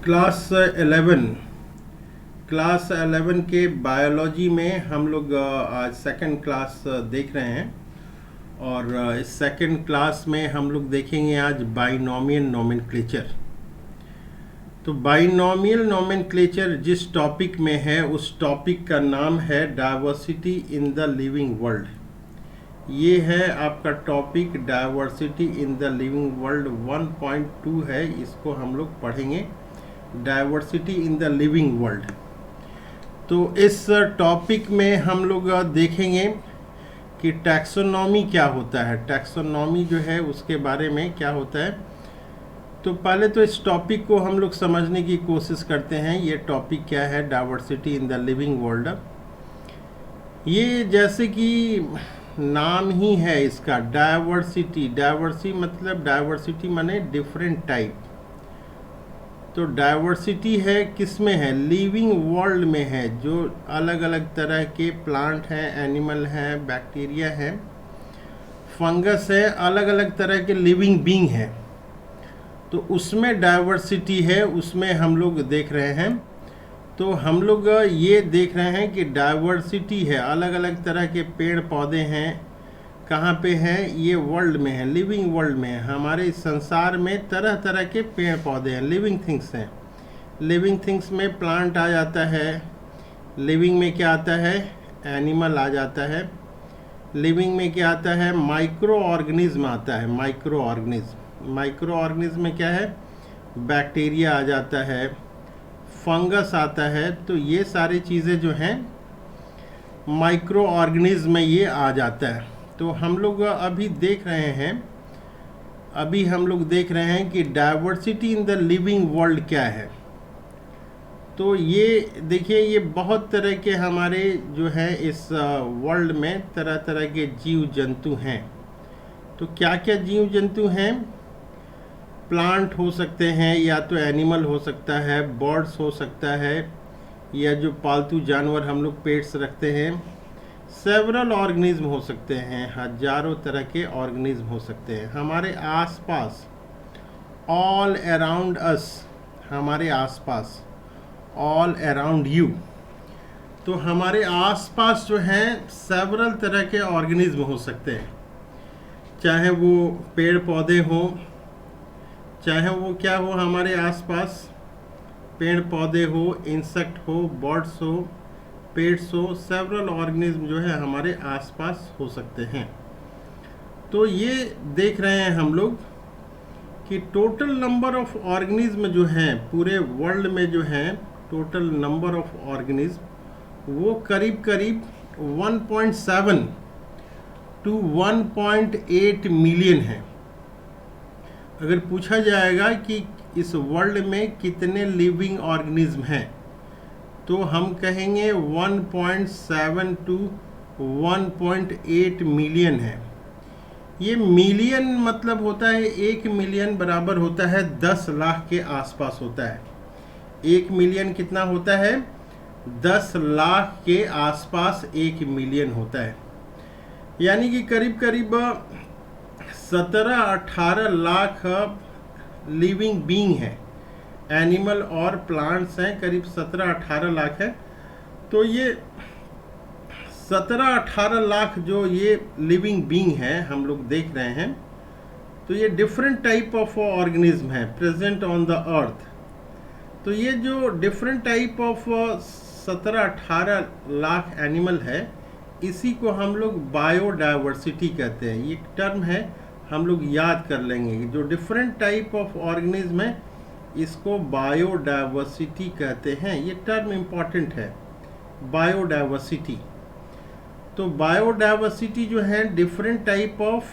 Class 11 के biology में हम लोग आज सेकंड क्लास देख रहे हैं। और इस सेकंड क्लास में हम लोग देखेंगे आज बाइनोमियल नोमेनक्लेचर। तो बाइनोमियल नोमेनक्लेचर जिस टॉपिक में है उस टॉपिक का नाम है diversity in the living world. ये है आपका topic diversity in the living world 1.2 है। इसको हम लोग पढ़ेंगे, diversity in the living world. तो इस टॉपिक में हम लोग देखेंगे कि टैक्सोनॉमी क्या होता है। टैक्सोनॉमी जो है उसके बारे में क्या होता है। तो पहले तो इस टॉपिक को हम लोग समझने की कोशिश करते हैं। ये टॉपिक क्या है, diversity in the living world. ये जैसे कि नाम ही है इसका, डाइवर्सिटी मतलब डाइवर्सिटी माने डिफरेंट टाइप। तो डाइवर्सिटी है किस में है, लिविंग वर्ल्ड में है। जो अलग अलग तरह के प्लांट हैं, एनिमल हैं, बैक्टीरिया हैं, फंगस है, अलग अलग तरह के लिविंग बीइंग हैं। तो उसमें डाइवर्सिटी है, उसमें हम लोग देख रहे हैं। तो हम लोग ये देख रहे हैं कि डाइवर्सिटी है, अलग अलग तरह के पेड़ पौधे हैं। कहाँ पे हैं, ये वर्ल्ड में है, लिविंग वर्ल्ड में है। हमारे संसार में तरह तरह के पेड़ पौधे हैं, लिविंग थिंग्स हैं। लिविंग थिंग्स में प्लांट आ जाता है, लिविंग में क्या आता है, एनिमल आ जाता है। लिविंग में क्या आता है, माइक्रो ऑर्गेनिज्म आता है। माइक्रो ऑर्गेनिज्म में क्या है, बैक्टीरिया आ जाता है, फंगस आता है। तो ये सारी चीज़ें जो हैं माइक्रो ऑर्गेनिज्म में ये आ जाता है। तो हम लोग अभी देख रहे हैं कि diversity in the living world क्या है। तो ये देखिए, ये बहुत तरह के हमारे जो है इस वर्ल्ड में तरह तरह के जीव जंतु हैं। तो क्या क्या जीव जंतु हैं, प्लांट हो सकते हैं, या तो एनिमल हो सकता है, बर्ड्स हो सकता है, या जो पालतू जानवर हम लोग पेट्स रखते हैं, सेवरल ऑर्गेनिज्म हो सकते हैं, हजारों तरह के ऑर्गेनिज्म हो सकते हैं हमारे आसपास, ऑल अराउंड अस, हमारे आसपास, ऑल अराउंड यू। तो हमारे आसपास जो हैं सेवरल तरह के ऑर्गेनिज्म हो सकते हैं, चाहे वो पेड़ पौधे हो, चाहे वो क्या हो, हमारे आसपास पेड़ पौधे हो, इंसेक्ट हो, बर्ड्स हो, पेट्स हो, सेवरल ऑर्गेनिज्म जो है हमारे आसपास हो सकते हैं। तो ये देख रहे हैं हम लोग कि टोटल नंबर ऑफ ऑर्गेनिज्म जो हैं पूरे वर्ल्ड में, जो हैं टोटल नंबर ऑफ ऑर्गेनिज्म वो करीब करीब 1.7 टू 1.8 मिलियन है। अगर पूछा जाएगा कि इस वर्ल्ड में कितने लिविंग ऑर्गेनिज्म हैं, तो हम कहेंगे 1.7 टू 1.8 मिलियन है। ये मिलियन मतलब होता है, 1 मिलियन बराबर होता है 10 लाख के आसपास होता है। 1 मिलियन कितना होता है, 10 लाख के आसपास 1 मिलियन होता है। यानी कि करीब करीब 17-18 लाख लिविंग बीइंग है, एनिमल और प्लांट्स हैं, करीब 17-18 लाख है। तो ये 17-18 लाख जो ये लिविंग बीइंग है हम लोग देख रहे हैं। तो ये डिफरेंट टाइप ऑफ ऑर्गेनिज्म है प्रेजेंट ऑन द अर्थ। तो ये जो different type of 17-18 lakh animal है, इसी को हम लोग बायोडाइवर्सिटी कहते हैं। ये टर्म है, हम लोग याद कर लेंगे। जो डिफरेंट टाइप ऑफ ऑर्गेनिज्म है इसको बायोडाइवर्सिटी कहते हैं। ये टर्म इम्पॉर्टेंट है, बायोडाइवर्सिटी। तो बायोडाइवर्सिटी जो है different type of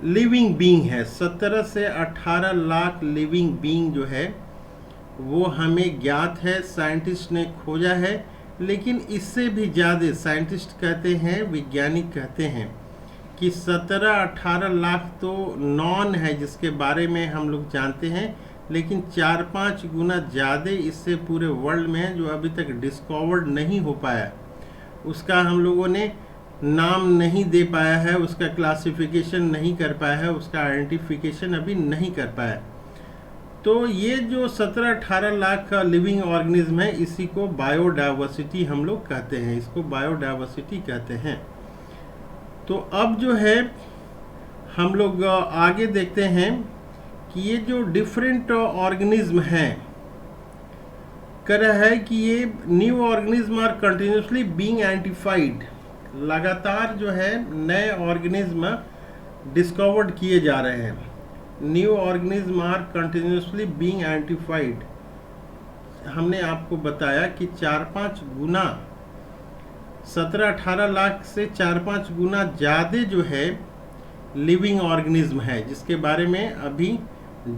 living being है। 17 से 18 लाख लिविंग बीइंग जो है वो हमें ज्ञात है, साइंटिस्ट ने खोजा है। लेकिन इससे भी ज़्यादा साइंटिस्ट कहते हैं, वैज्ञानिक कहते हैं कि 17-18 लाख तो नॉन है, जिसके बारे में हम लोग जानते हैं। लेकिन 4-5 गुना ज़्यादा इससे पूरे वर्ल्ड में है, जो अभी तक डिस्कवर्ड नहीं हो पाया। उसका हम लोगों ने नाम नहीं दे पाया है, उसका क्लासिफिकेशन नहीं कर पाया है, उसका आइडेंटिफिकेशन अभी नहीं कर पाया। तो ये जो 17-18 लाख लिविंग ऑर्गेनिज्म है, इसी को बायोडाइवर्सिटी हम लोग कहते हैं, इसको बायोडाइवर्सिटी कहते हैं। तो अब जो है हम लोग आगे देखते हैं कि ये जो डिफरेंट ऑर्गेनिज्म हैं, कह रहा है कि ये new organism are continuously being identified, लगातार जो है नए ऑर्गेनिज्म डिस्कवर्ड किए जा रहे हैं। New organism are continuously being identified, हमने आपको बताया कि 4-5 गुना, 17-18 लाख से 4-5 गुना ज़्यादा जो है लिविंग ऑर्गेनिज्म है, जिसके बारे में अभी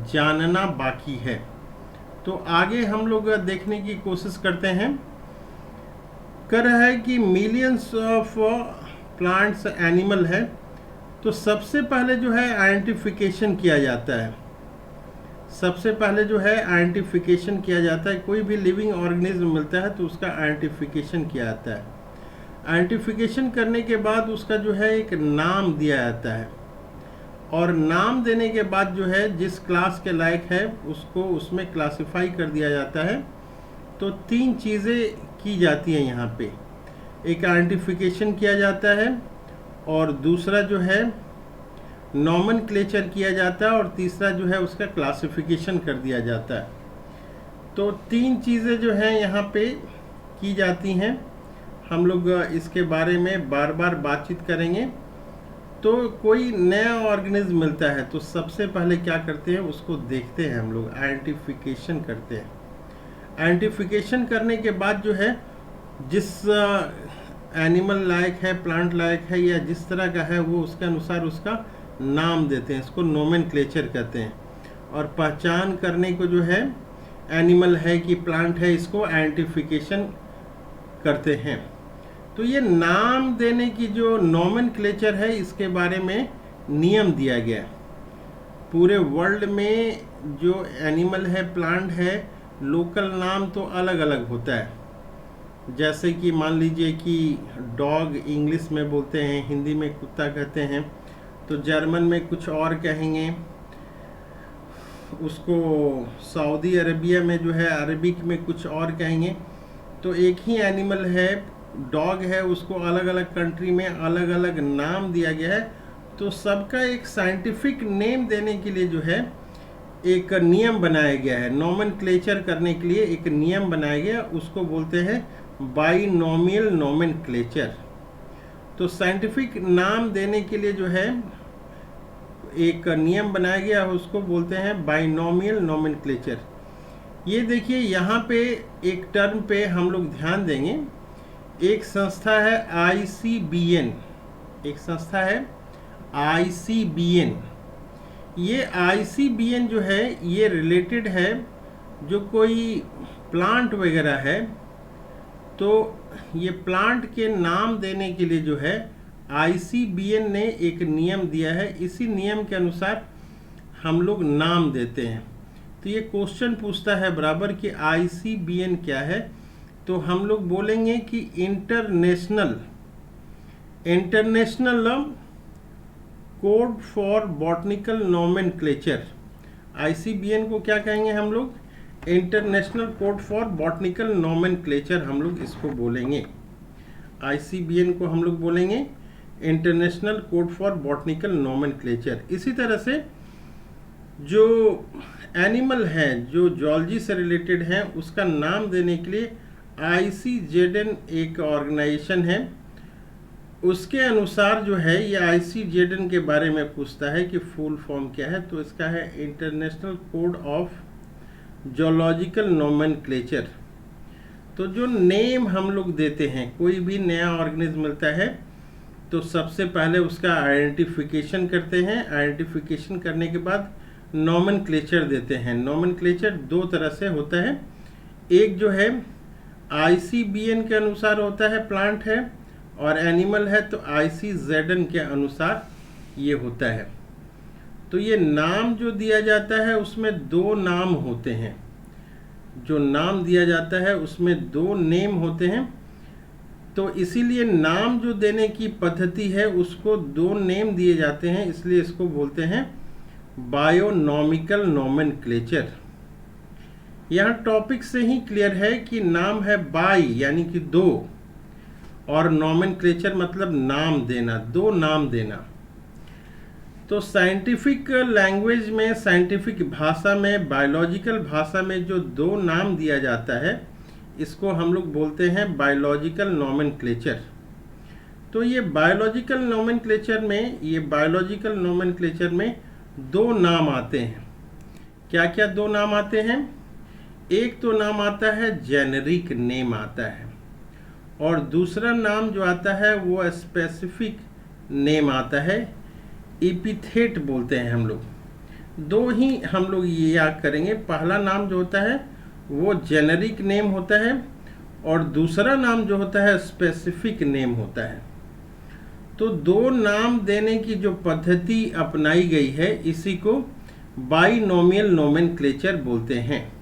जानना बाकी है। तो आगे हम लोग देखने की कोशिश करते हैं। कह रहा है कि मिलियंस ऑफ प्लांट्स एनिमल है। तो सबसे पहले जो है आइडेंटिफिकेशन किया जाता है, सबसे पहले जो है आइडेंटिफिकेशन किया जाता है। कोई भी लिविंग ऑर्गेनिज्म मिलता है तो उसका आइडेंटिफिकेशन किया जाता है। आइडेंटिफिकेशन करने के बाद उसका जो है एक नाम दिया जाता है, और नाम देने के बाद जो है जिस क्लास के लायक है उसको उसमें क्लासिफाई कर दिया जाता है। तो 3 चीज़ें की जाती हैं यहाँ पे, एक आइडेंटिफिकेशन किया जाता है, और दूसरा जो है नॉमेनक्लेचर किया जाता है, और तीसरा जो है उसका क्लासिफिकेशन कर दिया जाता है। तो 3 चीज़ें जो हैं यहाँ पे की जाती हैं। हम लोग इसके बारे में बार बार बातचीत करेंगे। तो कोई नया ऑर्गेनिज्म मिलता है तो सबसे पहले क्या करते हैं, उसको देखते हैं हम लोग, आइडेंटिफिकेशन करते हैं। आइडेंटिफिकेशन करने के बाद जो है जिस एनिमल लायक है, प्लांट लायक है, या जिस तरह का है वो उसके अनुसार उसका नाम देते हैं, इसको नोमेनक्लेचर कहते हैं। और पहचान करने को जो है एनिमल है कि प्लांट है, इसको आइडेंटिफिकेशन करते हैं। तो ये नाम देने की जो नोमेनक्लेचर है, इसके बारे में नियम दिया गया। पूरे वर्ल्ड में जो एनिमल है, प्लांट है, लोकल नाम तो अलग अलग होता है। जैसे कि मान लीजिए कि डॉग इंग्लिश में बोलते हैं, हिंदी में कुत्ता कहते हैं, तो जर्मन में कुछ और कहेंगे, उसको सऊदी अरबिया में जो है अरबिक में कुछ और कहेंगे। तो एक ही एनिमल है, डॉग है, उसको अलग अलग कंट्री में अलग अलग नाम दिया गया है। तो सबका एक साइंटिफिक नेम देने के लिए जो है एक नियम बनाया गया है, नोमेनक्लेचर करने के लिए एक नियम बनाया गया, उसको बोलते हैं बाइनोमियल नोमेनक्लेचर। तो साइंटिफिक नाम देने के लिए जो है एक नियम बनाया गया, उसको बोलते हैं बाइनोमियल नोमेनक्लेचर। ये देखिए यहाँ पे एक टर्म पे हम लोग ध्यान देंगे। एक संस्था है ICBN, एक संस्था है ICBN। ये ICBN जो है ये रिलेटेड है, जो कोई प्लांट वगैरह है तो ये प्लांट के नाम देने के लिए जो है ICBN ने एक नियम दिया है। इसी नियम के अनुसार हम लोग नाम देते हैं। तो ये क्वेश्चन पूछता है बराबर कि ICBN क्या है, तो हम लोग बोलेंगे कि international code for botanical nomenclature. ICBN को क्या कहेंगे हम लोग, international code for botanical nomenclature हम लोग इसको बोलेंगे। ICBN को हम लोग बोलेंगे international code for botanical nomenclature. इसी तरह से जो एनिमल है जो जूलॉजी से रिलेटेड है, उसका नाम देने के लिए ICZN एक ऑर्गेनाइजेशन है, उसके अनुसार जो है ये ICZN के बारे में पूछता है कि फुल फॉर्म क्या है, तो इसका है international code of zoological nomenclature. तो जो नेम हम लोग देते हैं, कोई भी नया ऑर्गेनिज्म मिलता है तो सबसे पहले उसका आइडेंटिफिकेशन करते हैं। आइडेंटिफिकेशन करने के बाद नोमेनक्लेचर देते हैं। नोमेनक्लेचर 2 तरह से होता है, एक जो है ICBN के अनुसार होता है, प्लांट है, और एनिमल है तो ICZN के अनुसार ये होता है। तो ये नाम जो दिया जाता है उसमें 2 नाम होते हैं, जो नाम दिया जाता है उसमें 2 नेम होते हैं। तो इसीलिए नाम जो देने की पद्धति है उसको 2 नेम दिए जाते हैं, इसलिए इसको बोलते हैं बायोनॉमिकल नोमेनक्लेचर। यहाँ टॉपिक से ही क्लियर है कि नाम है बाई यानी कि दो, और नॉमेनक्लेचर मतलब नाम देना, दो नाम देना। तो साइंटिफिक लैंग्वेज में, साइंटिफिक भाषा में, बायोलॉजिकल भाषा में जो दो नाम दिया जाता है इसको हम लोग बोलते हैं बायोलॉजिकल नॉमेनक्लेचर। तो ये बायोलॉजिकल नॉमेनक्लेचर में दो नाम आते हैं। क्या क्या दो नाम आते हैं? एक तो नाम आता है जेनेरिक नेम आता है, और दूसरा नाम जो आता है वो स्पेसिफिक नेम आता है, एपिथेट बोलते हैं हम लोग। दो ही हम लोग ये याद करेंगे। पहला नाम जो होता है वो जेनेरिक नेम होता है, और दूसरा नाम जो होता है स्पेसिफिक नेम होता है। तो दो नाम देने की जो पद्धति अपनाई गई है इसी को बाइनोमियल नोमेनक्लेचर बोलते हैं।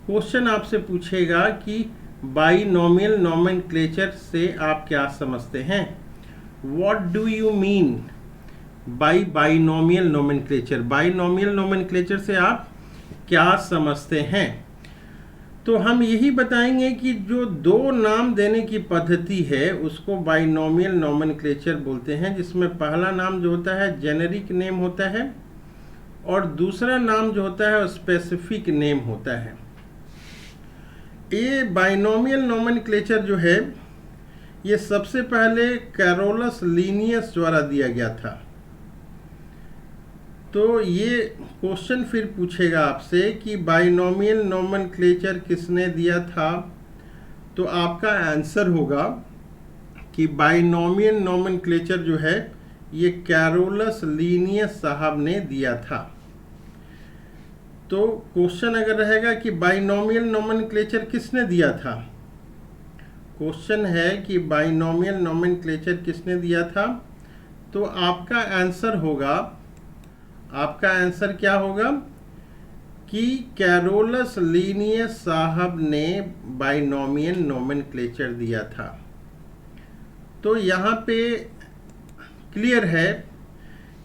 क्वेश्चन आपसे पूछेगा कि बाइनोमियल नोमेनक्लेचर से आप क्या समझते हैं? What do you mean by binomial nomenclature? Binomial nomenclature से आप क्या समझते हैं? तो हम यही बताएंगे कि जो दो नाम देने की पद्धति है उसको बाइनोमियल नोमेनक्लेचर बोलते हैं, जिसमें पहला नाम जो होता है जेनेरिक नेम होता है और दूसरा नाम जो होता है स्पेसिफिक नेम होता है। ये बाइनोमियल नोमेनक्लेचर जो है ये सबसे पहले कैरोलस लिनियस द्वारा दिया गया था। तो ये क्वेश्चन फिर पूछेगा आपसे कि बाइनोमियल नोमेनक्लेचर किसने दिया था? तो आपका आंसर होगा कि बाइनोमियल नोमेनक्लेचर जो है ये कैरोलस लिनियस साहब ने दिया था। तो क्वेश्चन अगर रहेगा कि बाइनोमियल नोमेनक्लेचर किसने दिया था, क्वेश्चन है कि बाइनोमियल नोमेनक्लेचर किसने दिया था, तो आपका आंसर क्या होगा कि कैरोलस लिनियस साहब ने बाइनोमियल नोमेनक्लेचर दिया था। तो यहाँ पे क्लियर है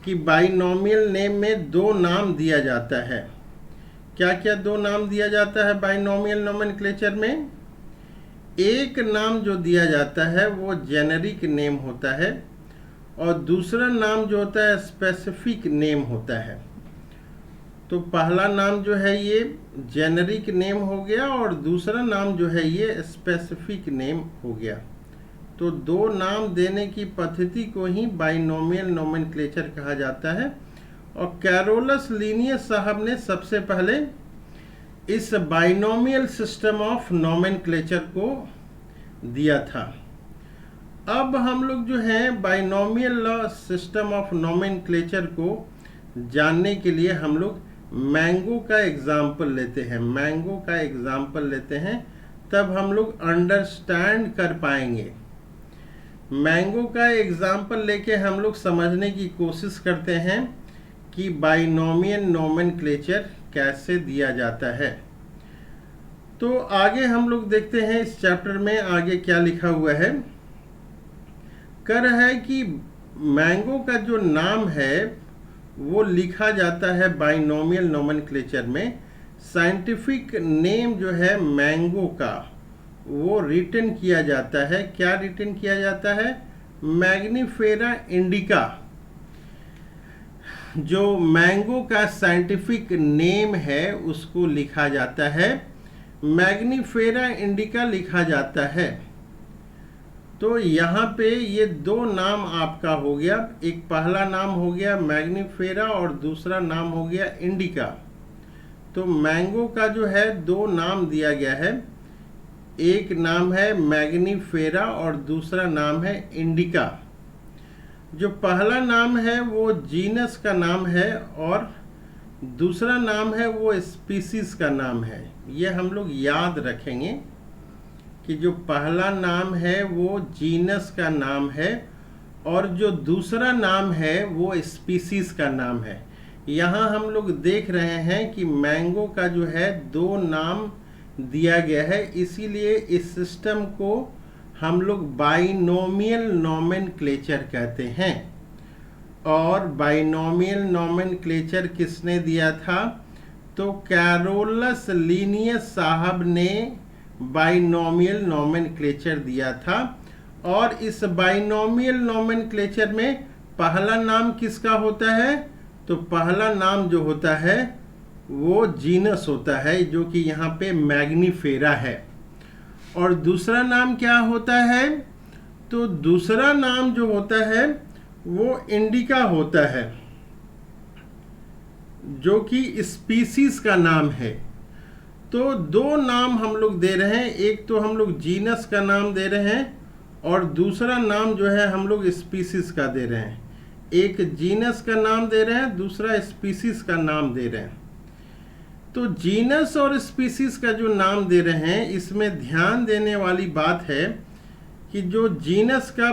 कि बाइनोमियल नेम में दो नाम दिया जाता है। क्या क्या दो नाम दिया जाता है बाइनोमियल नोमेनक्लेचर में? एक नाम जो दिया जाता है वो जेनेरिक नेम होता है, और दूसरा नाम जो होता है स्पेसिफिक नेम होता है। तो पहला नाम जो है ये जेनेरिक नेम हो गया और दूसरा नाम जो है ये स्पेसिफिक नेम हो गया। तो दो नाम देने की पद्धति को ही बाइनोमियल नोमेनक्लेचर कहा जाता है, और कैरोलस लिनियस साहब ने सबसे पहले इस बाइनोमियल सिस्टम ऑफ नोमेनक्लेचर को दिया था। अब हम लोग जो है बाइनोमियल सिस्टम ऑफ नोमेनक्लेचर को जानने के लिए हम लोग मैंगो का एग्जाम्पल लेते हैं, तब हम लोग अंडरस्टैंड कर पाएंगे। मैंगो का एग्जाम्पल लेके हम लोग समझने की कोशिश करते हैं कि बाइनोमियल नोमेनक्लेचर कैसे दिया जाता है। तो आगे हम लोग देखते हैं इस चैप्टर में आगे क्या लिखा हुआ है। कह रहा है कि मैंगो का जो नाम है वो लिखा जाता है बाइनोमियल नोमेनक्लेचर में। साइंटिफिक नेम जो है मैंगो का वो रिटन किया जाता है। क्या रिटन किया जाता है? Mangifera indica. जो मैंगो का साइंटिफिक नेम है उसको लिखा जाता है मैग्नीफेरा इंडिका लिखा जाता है। तो यहाँ पे ये दो नाम आपका हो गया, एक पहला नाम हो गया मैग्नीफेरा और दूसरा नाम हो गया इंडिका। तो मैंगो का जो है दो नाम दिया गया है, एक नाम है मैग्नीफेरा और दूसरा नाम है इंडिका। जो पहला नाम है वो जीनस का नाम है और दूसरा नाम है वो स्पीसीज का नाम है। ये हम लोग याद रखेंगे कि जो पहला नाम है वो जीनस का नाम है और जो दूसरा नाम है वो स्पीसीज का नाम है। यहाँ हम लोग देख रहे हैं कि मैंगो का जो है दो नाम दिया गया है, इसीलिए इस सिस्टम को हम लोग बाइनोमियल नोमेनक्लेचर कहते हैं। और बाइनोमियल नोमेनक्लेचर किसने दिया था? तो कैरोलस लिनियस साहब ने बाइनोमियल नोमेनक्लेचर दिया था, और इस बाइनोमियल नोमेनक्लेचर में पहला नाम किसका होता है? तो पहला नाम जो होता है वो जीनस होता है, जो कि यहाँ पे मैग्नीफेरा है। और दूसरा नाम क्या होता है? तो दूसरा नाम जो होता है वो इंडिका होता है, जो कि स्पीसीज का नाम है। तो दो नाम हम लोग दे रहे हैं, एक तो हम लोग जीनस का नाम दे रहे हैं और दूसरा नाम जो है हम लोग स्पीसीज का दे रहे हैं। एक जीनस का नाम दे रहे हैं, दूसरा स्पीसीज का नाम दे रहे हैं। तो जीनस और स्पीसीज का जो नाम दे रहे हैं, इसमें ध्यान देने वाली बात है कि जो जीनस का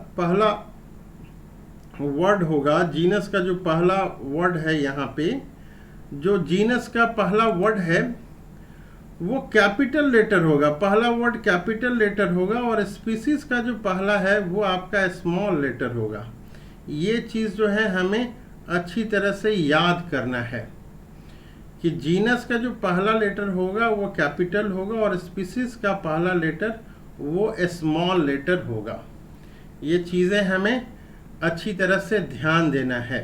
पहला वर्ड होगा, जीनस का जो पहला वर्ड है, यहाँ पे जो जीनस का पहला वर्ड है वो कैपिटल लेटर होगा, पहला वर्ड कैपिटल लेटर होगा, और स्पीसीज का जो पहला है वो आपका स्मॉल लेटर होगा। ये चीज़ जो है हमें अच्छी तरह से याद करना है कि जीनस का जो पहला लेटर होगा वो कैपिटल होगा और स्पीसीज का पहला लेटर वो स्मॉल लेटर होगा। ये चीज़ें हमें अच्छी तरह से ध्यान देना है।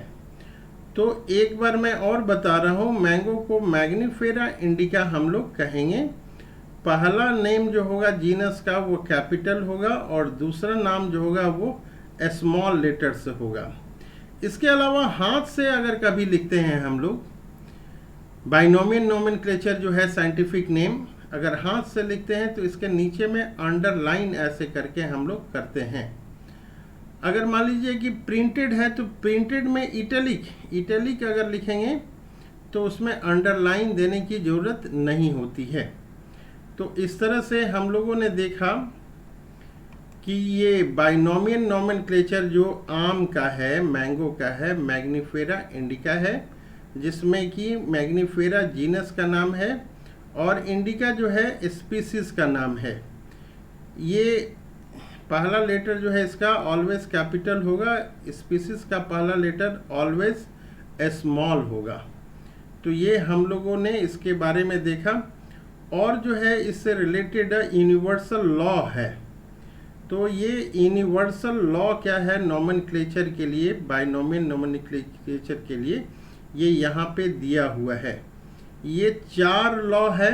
तो एक बार मैं और बता रहा हूँ, मैंगो को मैग्नीफेरा इंडिका हम लोग कहेंगे। पहला नेम जो होगा जीनस का वो कैपिटल होगा और दूसरा नाम जो होगा वो स्मॉल लेटर से होगा। इसके अलावा हाथ से अगर कभी लिखते हैं हम लोग, बाइनोमियल नोमेनक्लेचर जो है साइंटिफिक नेम, अगर हाथ से लिखते हैं तो इसके नीचे में अंडरलाइन ऐसे करके हम लोग करते हैं। अगर मान लीजिए कि प्रिंटेड है तो प्रिंटेड में इटैलिक अगर लिखेंगे तो उसमें अंडरलाइन देने की ज़रूरत नहीं होती है। तो इस तरह से हम लोगों ने देखा कि ये बाइनोमियल नोमेनक्लेचर जो आम का है, मैंगो का है, मैग्नीफेरा इंडिका है, जिसमें कि मैग्नीफेरा जीनस का नाम है और इंडिका जो है स्पीसीज का नाम है। ये पहला लेटर जो है इसका ऑलवेज कैपिटल होगा, स्पीसीज का पहला लेटर ऑलवेज स्मॉल होगा। तो ये हम लोगों ने इसके बारे में देखा। और जो है इससे रिलेटेड यूनिवर्सल लॉ है। तो ये यूनिवर्सल लॉ क्या है नोमेनक्लेचर के लिए, बाइनोमियल नोमेनक्लेचर के लिए, ये यहाँ पे दिया हुआ है। ये 4 लॉ है,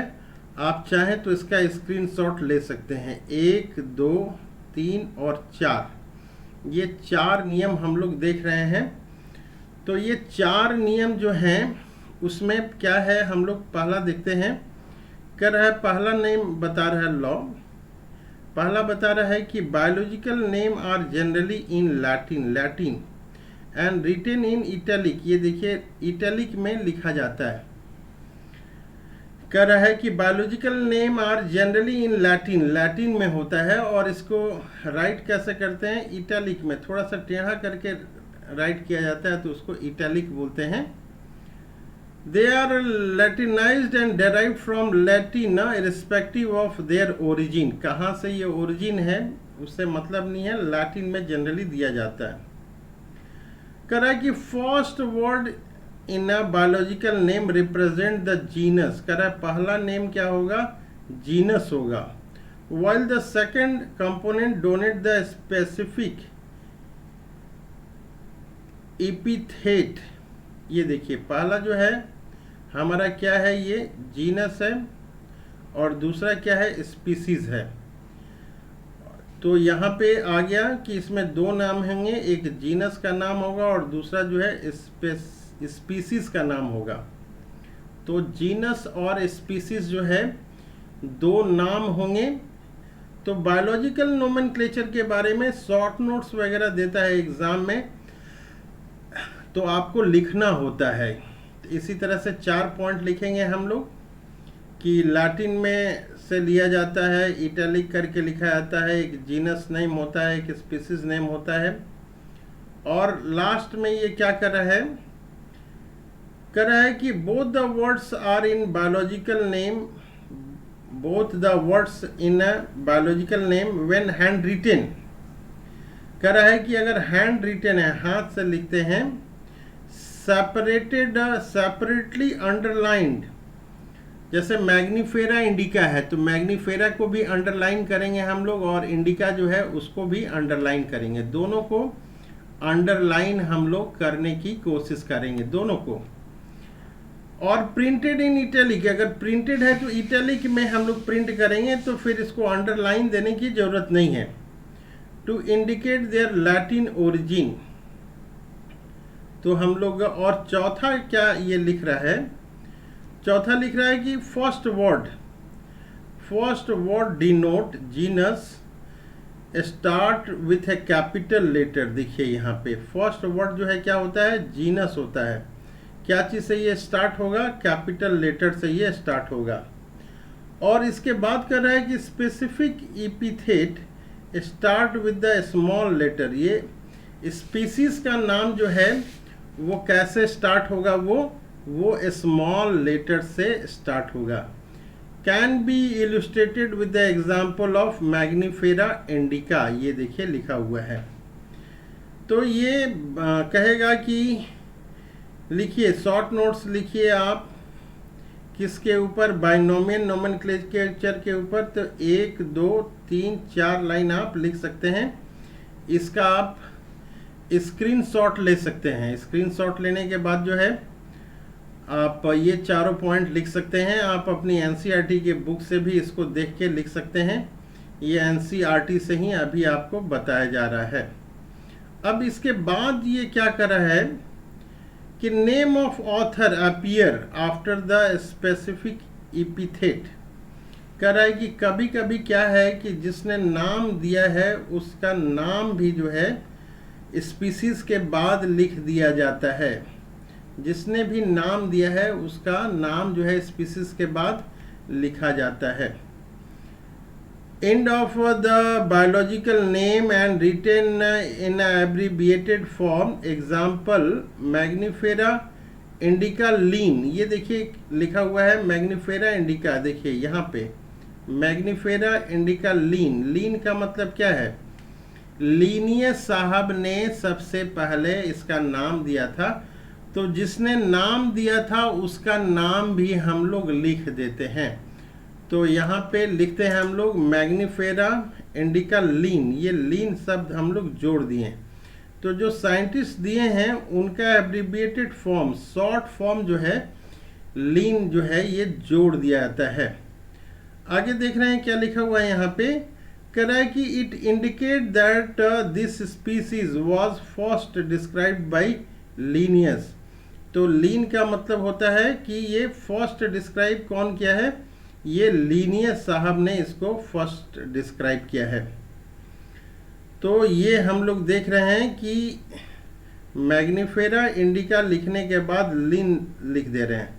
आप चाहें तो इसका स्क्रीनशॉट ले सकते हैं। 1, 2, 3 और 4, ये 4 नियम हम लोग देख रहे हैं। तो ये 4 नियम जो हैं उसमें क्या है हम लोग पहला देखते हैं। कर रहा है पहला नेम बता रहा है लॉ, पहला बता रहा है कि biological name are generally in Latin and written in italic. ये देखिए इटैलिक में लिखा जाता है। कह रहा है कि biological name are generally in Latin में होता है और इसको राइट कैसे करते हैं, इटैलिक में थोड़ा सा टेढ़ा करके राइट किया जाता है तो उसको इटैलिक बोलते हैं। They are Latinized and derived from Latin irrespective of their origin. कहाँ से ये ओरिजिन है उससे मतलब नहीं है, लैटिन में जनरली दिया जाता है। कह रहा है कि first word in a biological name represent the genus. कह रहा है पहला नेम क्या होगा, जीनस होगा, while the second component denote the specific epithet। ये देखिए पहला जो है हमारा क्या है, ये जीनस है और दूसरा क्या है, स्पीसीज है। तो यहाँ पे आ गया कि इसमें 2 नाम होंगे, एक जीनस का नाम होगा और दूसरा जो है स्पीसीज का नाम होगा। तो जीनस और स्पीसीज जो है 2 नाम होंगे। तो बायोलॉजिकल नोमेनक्लेचर के बारे में शॉर्ट नोट्स वगैरह देता है एग्जाम में, तो आपको लिखना होता है। तो इसी तरह से 4 पॉइंट लिखेंगे हम लोग कि लैटिन में से लिया जाता है, इटैलिक करके लिखा जाता है, एक जीनस नेम होता है, एक स्पीसीज नेम होता है। और लास्ट में ये क्या कर रहा है, कर रहा है कि both the words are in biological name, both the words in a biological name when hand written. कह रहा है कि अगर हैंड रिटेन है, हाथ से लिखते हैं, सेपरेटली अंडरलाइंड, जैसे मैग्नीफेरा इंडिका है तो मैग्नीफेरा को भी अंडरलाइन करेंगे हम लोग, और इंडिका जो है उसको भी अंडरलाइन करेंगे। दोनों को अंडरलाइन हम लोग करने की कोशिश करेंगे, दोनों को। और प्रिंटेड इन इटैलिक, अगर प्रिंटेड है तो इटैलिक में हम लोग प्रिंट करेंगे, तो फिर इसको अंडरलाइन देने की जरूरत नहीं है। To indicate their Latin origin, तो हम लोग, और चौथा क्या ये लिख रहा है, चौथा लिख रहा है कि first word denote genus start with a capital letter. देखिए यहाँ पे फर्स्ट वर्ड जो है क्या होता है, जीनस होता है। क्या चीज़ से ये स्टार्ट होगा, कैपिटल लेटर से ये स्टार्ट होगा। और इसके बाद कर रहा है कि specific epithet start with the small letter. ये स्पीसीज का नाम जो है वो कैसे स्टार्ट होगा, वो स्मॉल लेटर से स्टार्ट होगा। Can be illustrated with the example of Mangifera indica, ये देखिए लिखा हुआ है। तो ये कहेगा कि लिखिए, शॉर्ट नोट्स लिखिए आप किसके ऊपर, बाइनोमियल नोमेनक्लेचर के ऊपर। तो 1 2 3 4 लाइन आप लिख सकते हैं। इसका आप स्क्रीनशॉट ले सकते हैं। स्क्रीनशॉट लेने के बाद जो है आप ये चारों पॉइंट लिख सकते हैं। आप अपनी एनसीईआरटी के बुक से भी इसको देख के लिख सकते हैं। ये एनसीईआरटी से ही अभी आपको बताया जा रहा है। अब इसके बाद ये क्या कर रहा है कि name of author appear after the specific epithet. कह रहा है कि कभी कभी क्या है कि जिसने नाम दिया है उसका नाम भी जो है स्पीसीज के बाद लिख दिया जाता है। जिसने भी नाम दिया है उसका नाम जो है स्पीसीज के बाद लिखा जाता है। End of the biological name and written in abbreviated form, example Mangifera indica Linn. ये देखिए लिखा हुआ है मैग्नीफेरा इंडिका, देखिए यहाँ पे मैग्नीफेरा इंडिका लीन। लीन का मतलब क्या है, लीनियस साहब ने सबसे पहले इसका नाम दिया था, तो जिसने नाम दिया था उसका नाम भी हम लोग लिख देते हैं। तो यहाँ पे लिखते हैं हम लोग मैग्नीफेरा इंडिका लीन, ये लीन शब्द हम लोग जोड़ दिए। तो जो साइंटिस्ट दिए हैं उनका एब्रीविएटेड फॉर्म, शॉर्ट फॉर्म जो है लीन जो है ये जोड़ दिया जाता है। आगे देख रहे हैं क्या लिखा हुआ है यहाँ पे, कह रहा है कि it indicate that this species was first described by Linnaeus. तो लीन का मतलब होता है कि ये फर्स्ट डिस्क्राइब कौन किया है, ये लीनियस साहब ने इसको फर्स्ट डिस्क्राइब किया है। तो ये हम लोग देख रहे हैं कि मैग्नीफेरा इंडिका लिखने के बाद लीन लिख दे रहे हैं।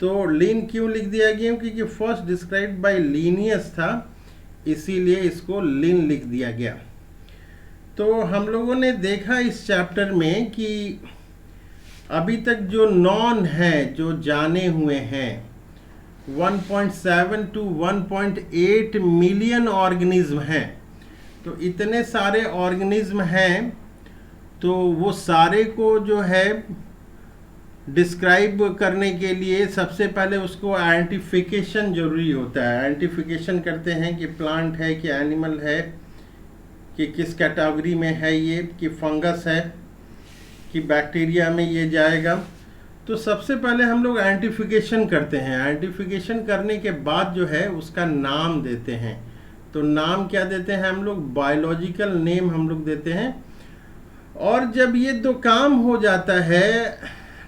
तो लीन क्यों लिख दिया गया, क्योंकि फर्स्ट डिस्क्राइब्ड बाय लीनियस था, इसीलिए इसको लीन लिख दिया गया। तो हम लोगों ने देखा इस चैप्टर में कि अभी तक जो नॉन है, जो जाने हुए हैं 1.7 to 1.8 मिलियन ऑर्गेनिज्म हैं। तो इतने सारे ऑर्गेनिज्म हैं, तो वो सारे को जो है डिस्क्राइब करने के लिए सबसे पहले उसको आइडेंटिफिकेशन जरूरी होता है। आइडेंटिफिकेशन करते हैं कि प्लांट है कि एनिमल है, कि किस कैटेगरी में है ये, कि फंगस है कि बैक्टीरिया में ये जाएगा। तो सबसे पहले हम लोग आइडेंटिफिकेशन करते हैं। आइडेंटिफिकेशन करने के बाद जो है उसका नाम देते हैं। तो नाम क्या देते हैं हम लोग, बायोलॉजिकल नेम हम लोग देते हैं। और जब ये दो काम हो जाता है,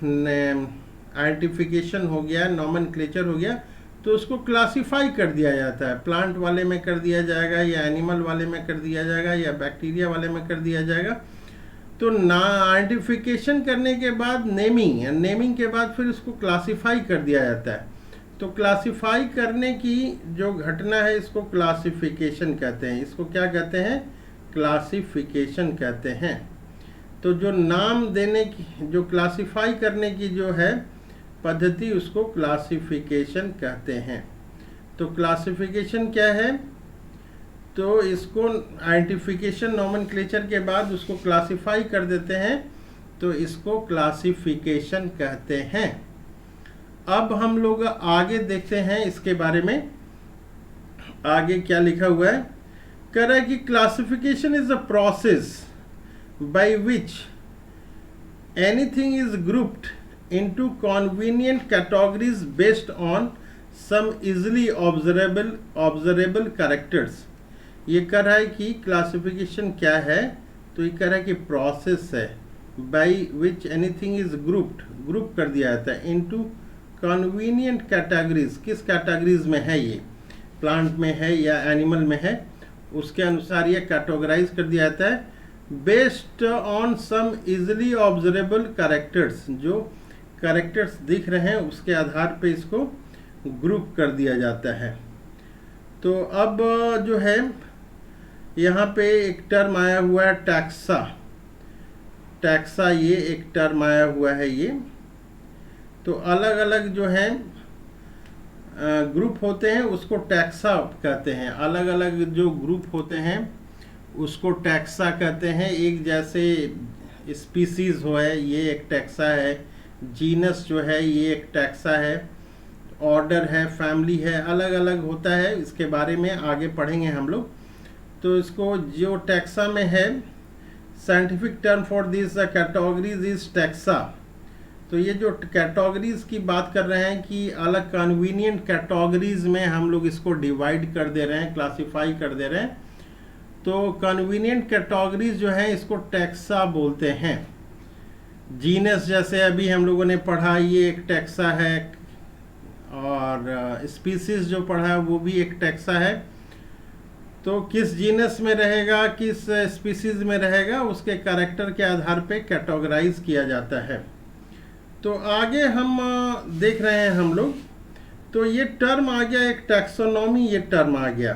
आइडेंटिफिकेशन हो गया, नॉमेनक्लेचर हो गया, तो उसको क्लासिफाई कर दिया जाता है। प्लांट वाले में कर दिया जाएगा, या एनिमल वाले में कर दिया जाएगा, या बैक्टीरिया वाले में कर दिया जाएगा। तो आइडेंटिफिकेशन करने के बाद नेमिंग के बाद फिर उसको क्लासिफाई कर दिया जाता है। तो क्लासिफाई करने की जो घटना है इसको क्लासिफिकेशन कहते हैं। इसको क्या कहते हैं, क्लासिफिकेशन कहते हैं। तो जो नाम देने की, जो क्लासिफाई करने की जो है पद्धति, उसको क्लासिफिकेशन कहते हैं। तो क्लासिफिकेशन क्या है, तो इसको आइडेंटिफिकेशन नॉमेनक्लेचर के बाद उसको क्लासिफाई कर देते हैं तो इसको क्लासिफिकेशन कहते हैं। अब हम लोग आगे देखते हैं इसके बारे में, आगे क्या लिखा हुआ है। कह रहा है कि classification is a process by which anything is grouped into convenient categories based on some easily observable characters. ये कह रहा है कि क्लासिफिकेशन क्या है, तो ये कह रहा है कि प्रोसेस है bye which anything is group कर दिया जाता है इनटू कन्वीनियंट कैटेगरीज। किस कैटेगरीज में है, ये प्लांट में है या एनिमल में है, उसके अनुसार ये कैटेगराइज कर दिया जाता है based on some easily observable characters. जो कैरेक्टर्स दिख रहे हैं उसके आधार पे इसको ग्रुप कर दिया जाता है। तो अब जो है यहाँ पे एक टर्म आया हुआ है टैक्सा, ये एक टर्म आया हुआ है ये। तो अलग अलग जो है ग्रुप होते हैं उसको टैक्सा कहते हैं। अलग अलग जो ग्रुप होते हैं उसको टैक्सा कहते हैं। एक जैसे स्पीसीज हो है, ये एक टैक्सा है। जीनस जो है ये एक टैक्सा है। ऑर्डर है, फैमिली है, अलग अलग होता है। इसके बारे में आगे पढ़ेंगे हम लोग। तो इसको जो टैक्सा में है, scientific term for this categories is taxa. तो ये जो कैटेगरीज की बात कर रहे हैं कि अलग कन्वीनियंट कैटेगरीज में हम लोग इसको डिवाइड कर दे रहे हैं, क्लासिफाई कर दे रहे हैं। तो कन्वीनियंट कैटेगरीज जो है इसको टैक्सा बोलते हैं। जीनस जैसे अभी हम लोगों ने पढ़ा, ये एक टैक्सा है, और स्पीसीज जो पढ़ा वो भी एक टैक्सा है। तो किस जीनस में रहेगा, किस स्पीसीज में रहेगा, उसके कैरेक्टर के आधार पे कैटेगराइज किया जाता है। तो आगे हम देख रहे हैं हम लोग। तो ये टर्म आ गया एक टैक्सोनॉमी, ये टर्म आ गया।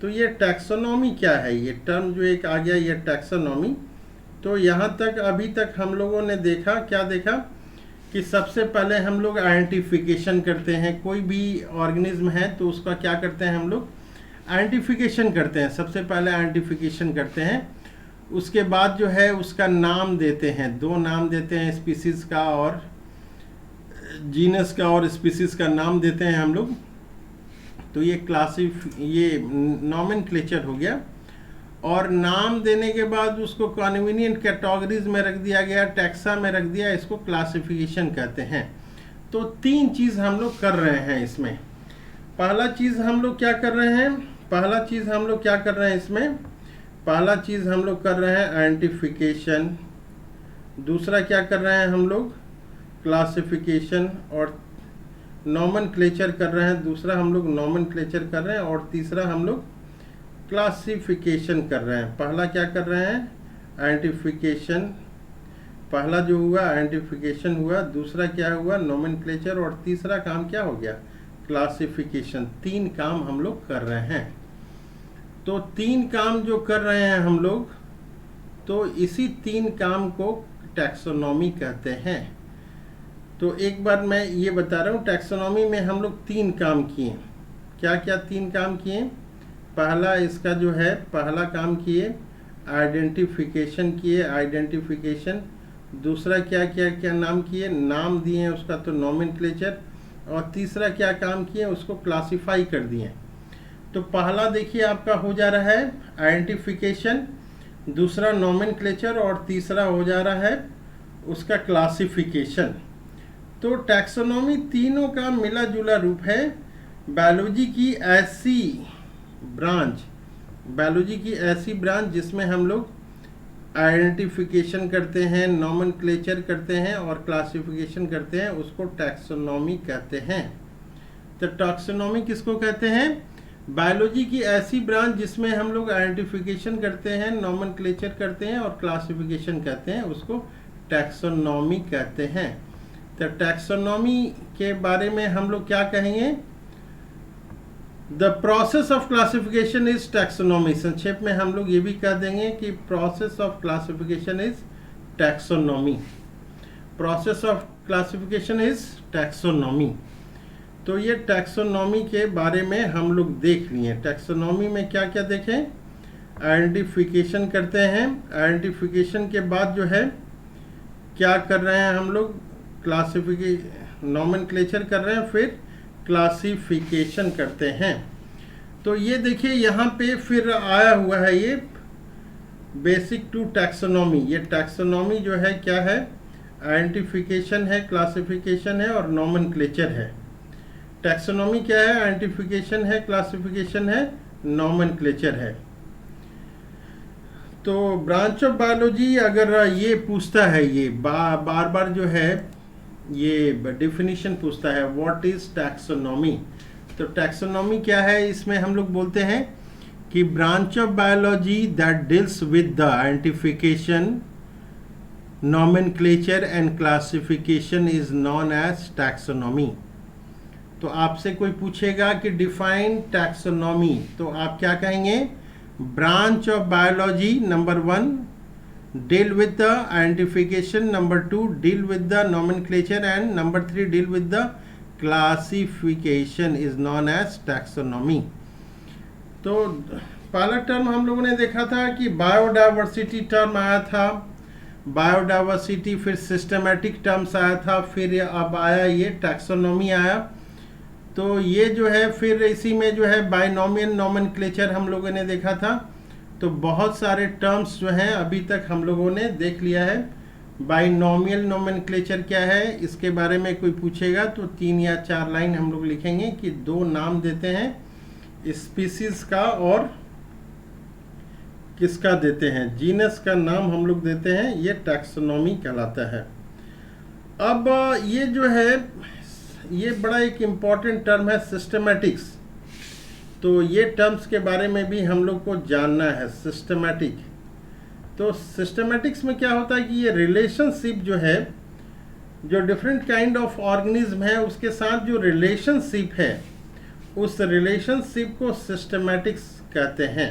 तो ये टैक्सोनॉमी क्या है, ये टर्म जो एक आ गया ये टैक्सोनॉमी। तो यहाँ तक अभी तक हम लोगों ने देखा, क्या देखा कि सबसे पहले हम लोग आइडेंटिफिकेशन करते हैं। कोई भी ऑर्गेनिज्म है तो उसका क्या करते हैं हम लोग, आइडेंटिफिकेशन करते हैं। सबसे पहले आइडेंटिफिकेशन करते हैं, उसके बाद जो है उसका नाम देते हैं। दो नाम देते हैं, स्पीसीज का और जीनस का, और स्पीसीज का नाम देते हैं हम लोग। तो ये नॉमेनक्लेचर हो गया। और नाम देने के बाद उसको कन्वीनियंट कैटेगरीज में रख दिया गया, टैक्सा में रख दिया, इसको क्लासिफिकेशन कहते हैं। तो तीन चीज़ हम लोग कर रहे हैं इसमें। पहला चीज़ हम लोग क्या कर रहे हैं, इसमें पहला चीज़ हम लोग कर रहे हैं आइडेंटिफिकेशन। दूसरा क्या कर रहे हैं हम लोग, क्लासिफिकेशन। और नॉमेनक्लेचर कर रहे हैं। दूसरा हम लोग नॉमेनक्लेचर कर रहे हैं, और तीसरा हम लोग क्लासिफिकेशन कर रहे हैं। पहला क्या कर रहे हैं, आइडेंटिफिकेशन। पहला जो हुआ आइडेंटिफिकेशन हुआ, दूसरा क्या हुआ, नॉमेनक्लेचर, और तीसरा काम क्या हो गया, क्लासिफिकेशन। तीन काम हम लोग कर रहे हैं। तो तीन काम जो कर रहे हैं हम लोग, तो इसी तीन काम को टैक्सोनॉमी कहते हैं। तो एक बार मैं ये बता रहा हूँ, टैक्सोनॉमी में हम लोग तीन काम किए। क्या क्या तीन काम किए, पहला इसका जो है पहला काम किए आइडेंटिफिकेशन किए, आइडेंटिफिकेशन। दूसरा क्या क्या क्या नाम किए, नाम दिए उसका, तो नॉमेनक्लेचर। और तीसरा क्या काम किए, उसको क्लासिफाई कर दिए। तो पहला देखिए आपका हो जा रहा है आइडेंटिफिकेशन, दूसरा नॉमेनक्लेचर, और तीसरा हो जा रहा है उसका क्लासिफिकेशन। तो टैक्सोनॉमी तीनों का मिला जुला रूप है। बायोलॉजी की ऐसी ब्रांच जिसमें हम लोग आइडेंटिफिकेशन करते हैं, नॉमेनक्लेचर करते हैं और क्लासिफिकेशन करते हैं, उसको टैक्सोनॉमी कहते हैं। तो टैक्सोनॉमी किसको कहते हैं, बायोलॉजी की ऐसी ब्रांच जिसमें हम लोग आइडेंटिफिकेशन करते हैं, नॉमेनक्लेचर करते हैं और क्लासिफिकेशन करते हैं, उसको टैक्सोनॉमी कहते हैं। तो टैक्सोनॉमी के बारे में हम लोग क्या कहेंगे, the process of classification is taxonomy. संक्षेप में हम लोग ये भी कह देंगे कि process of classification is taxonomy. Process of classification is taxonomy. तो ये टैक्सोनॉमी के बारे में हम लोग देख लिए। टैक्सोनॉमी में क्या क्या देखें, आइडेंटिफिकेशन करते हैं। आइडेंटिफिकेशन के बाद जो है क्या कर रहे हैं हम लोग, नॉमेनक्लेचर कर रहे हैं, फिर क्लासिफिकेशन करते हैं। तो ये देखिए यहाँ पे फिर आया हुआ है ये बेसिक टू टैक्सोनॉमी। ये टैक्सोनॉमी जो है क्या है, आइडेंटिफिकेशन है, क्लासिफिकेशन है और नॉमेनक्लेचर है। टैक्सोनॉमी क्या है, आइडेंटिफिकेशन है, क्लासिफिकेशन है, नॉमेनक्लेचर है। तो ब्रांच ऑफ बायोलॉजी अगर ये पूछता है, ये बार बार जो है ये डेफिनेशन पूछता है, व्हाट इज टैक्सोनॉमी। तो टैक्सोनॉमी क्या है, इसमें हम लोग बोलते हैं कि branch of biology that deals with the identification, nomenclature and classification is known as taxonomy. तो आपसे कोई पूछेगा कि डिफाइन टैक्सोनॉमी, तो आप क्या कहेंगे, branch of biology number 1 deal with the identification, number 2 deal with the nomenclature, and number 3 deal with the classification is known as taxonomy। तो पहला टर्म हम लोगों ने देखा था कि बायोडाइवर्सिटी टर्म आया था, बायोडाइवर्सिटी, फिर सिस्टमेटिक टर्म्स आया था, फिर अब आया ये टैक्सोनॉमी आया। तो ये जो है फिर इसी में जो है बाइनोमियल नॉमेनक्लेचर हम लोगों ने देखा था। तो बहुत सारे टर्म्स जो हैं अभी तक हम लोगों ने देख लिया है। बाइनोमियल नोमेनक्लेचर क्या है, इसके बारे में कोई पूछेगा तो 3 या 4 लाइन हम लोग लिखेंगे कि 2 नाम देते हैं, स्पीसीज का और किसका देते हैं, जीनस का नाम हम लोग देते हैं, ये टैक्सोनॉमी कहलाता है। अब ये जो है ये बड़ा एक इम्पॉर्टेंट टर्म है, सिस्टमैटिक्स। तो ये टर्म्स के बारे में भी हम लोग को जानना है, सिस्टमैटिक। तो सिस्टमैटिक्स में क्या होता है कि ये रिलेशनशिप जो है, जो डिफरेंट काइंड ऑफ ऑर्गेनिज्म है उसके साथ जो रिलेशनशिप है, उस रिलेशनशिप को सिस्टमैटिक्स कहते हैं।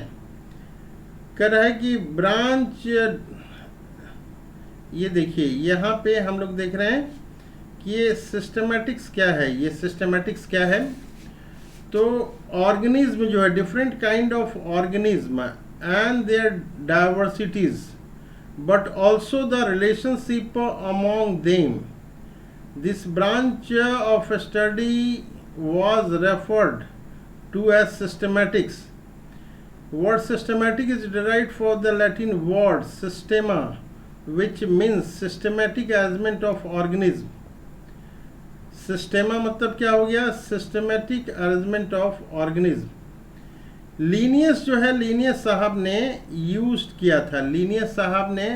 कह रहा है कि ब्रांच, ये देखिए यहाँ पे हम लोग देख रहे हैं कि ये सिस्टमैटिक्स क्या है, ये सिस्टमैटिक्स क्या है। तो ऑर्गेनिज्म जो है, different kind of organism and their diversities, but also the relationship among them, this branch of study was referred to as systematics. Word systematic is derived from the Latin word systema, which means systematic arrangement of organism. Systema मतलब क्या हो गया, systematic arrangement of organism. Linnaeus जो है, Linnaeus साहब ने use किया था, लीनियस साहब ने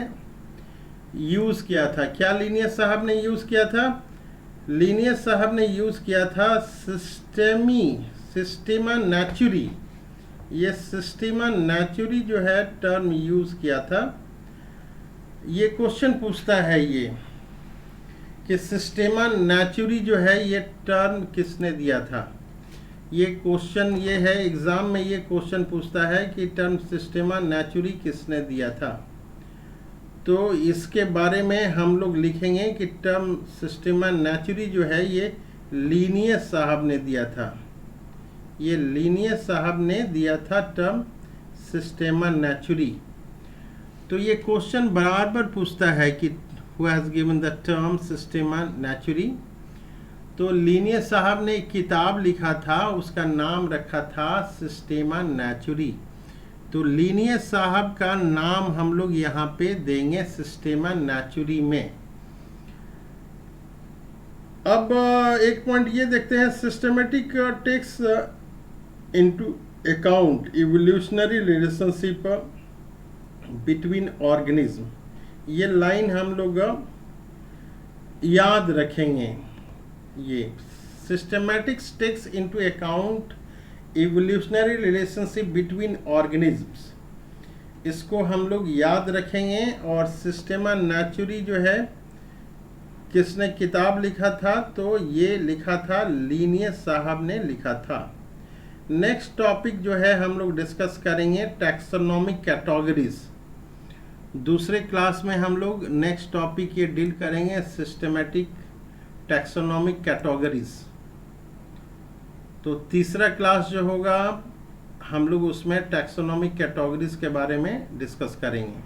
यूज किया था, क्या लीनियस साहब ने यूज किया था, लीनियस साहब ने यूज किया था सिस्टेमा नेचुरी। ये सिस्टेमा नेचुरी जो है टर्म यूज किया था। ये क्वेश्चन पूछता है ये कि सिस्टेमा नेचुरी जो है ये टर्म किसने दिया था। ये क्वेश्चन ये है, एग्जाम में ये क्वेश्चन पूछता है कि टर्म सिस्टेमा नेचुरी किसने दिया था। तो इसके बारे में हम लोग लिखेंगे कि टर्म सिस्टेमा नेचुरी जो है ये लीनियस साहब ने दिया था, ये लीनियस साहब ने दिया था टर्म सिस्टेमा नेचुरी। तो ये क्वेश्चन बराबर पूछता है कि who has given the term Systema Naturae. तो लीनियस साहब ने एक किताब लिखा था, उसका नाम रखा था सिस्टेमा नेचुरी। तो लीनियस साहब का नाम हम लोग यहाँ पे देंगे सिस्टेमा नेचुरी में। अब एक पॉइंट ये देखते हैं, systematic takes into account evolutionary relationship between organism. ये लाइन हम लोग याद रखेंगे। ये systematics takes into account evolutionary relationship between organisms, इसको हम लोग याद रखेंगे। और सिस्टेमा नेचुरी जो है किसने किताब लिखा था, तो ये लिखा था लीनियस साहब ने लिखा था। नेक्स्ट टॉपिक जो है हम लोग डिस्कस करेंगे टैक्सोनॉमिक कैटेगरीज। दूसरे क्लास में हम लोग नेक्स्ट टॉपिक ये डील करेंगे सिस्टमेटिक टैक्सोनॉमिक कैटेगरीज। तो तीसरा क्लास जो होगा हम लोग उसमें टैक्सोनॉमिक कैटेगरीज के बारे में डिस्कस करेंगे।